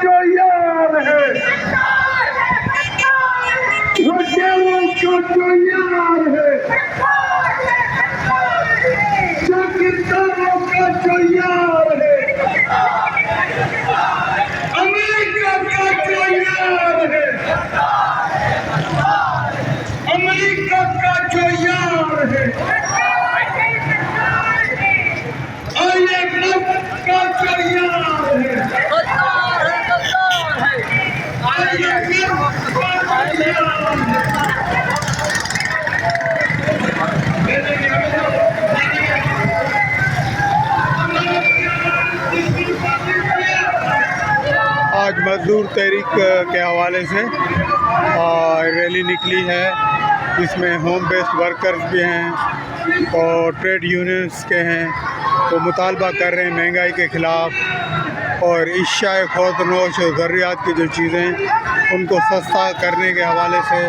جو یار ہے، وڈیروں کا جو یار ہے، جاگیرداروں کا جو یار ہے، امریکہ کا جو یار ہے، امریکہ کا جو یار ہے، IMF کا جو یار ہے، IMF کا جو یار ہے۔ آج مزدور تحریک کے حوالے سے ریلی نکلی ہے، جس میں ہوم بیسڈ ورکرز بھی ہیں اور ٹریڈ یونینز کے ہیں۔ وہ مطالبہ کر رہے ہیں مہنگائی کے خلاف اور اشیاء خورد و نوش اور ضروریات کی جو چیزیں ان کو سستا کرنے کے حوالے سے،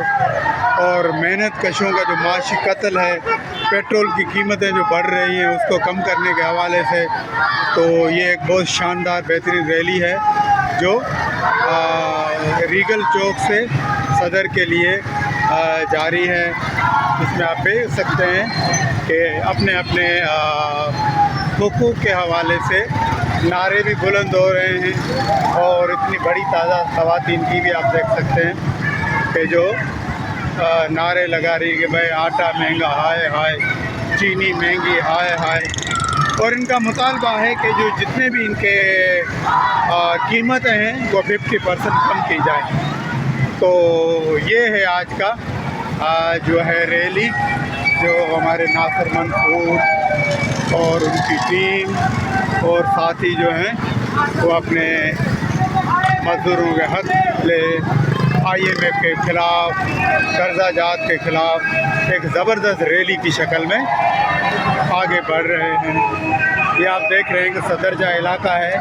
اور محنت کشوں کا جو معاشی قتل ہے، پیٹرول کی قیمتیں جو بڑھ رہی ہیں اس کو کم کرنے کے حوالے سے۔ تو یہ ایک بہت شاندار بہترین ریلی ہے جو ریگل چوک سے صدر کے لیے جاری ہے، جس میں آپ دیکھ سکتے ہیں کہ اپنے اپنے حقوق کے حوالے سے نعرے بھی بلند ہو رہے ہیں، اور اتنی بڑی تعداد خواتین کی بھی آپ دیکھ سکتے ہیں کہ جو نعرے لگا رہی کہ بھائی آٹا مہنگا ہائے ہائے، چینی مہنگی ہائے ہائے، اور ان کا مطالبہ ہے کہ جو جتنے بھی ان کے قیمتیں ہیں وہ 50% کم کی جائیں۔ تو یہ ہے آج کا جو ہے ریلی، جو ہمارے ناصر منصور اور ان کی ٹیم اور ساتھی جو ہیں وہ اپنے مزدوروں کے حق لے IMF کے خلاف، قرضہ جات کے خلاف ایک زبردست ریلی کی شکل میں آگے بڑھ رہے ہیں۔ یہ آپ دیکھ رہے ہیں کہ صدر جا علاقہ ہے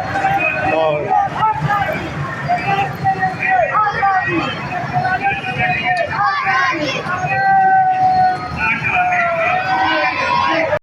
اور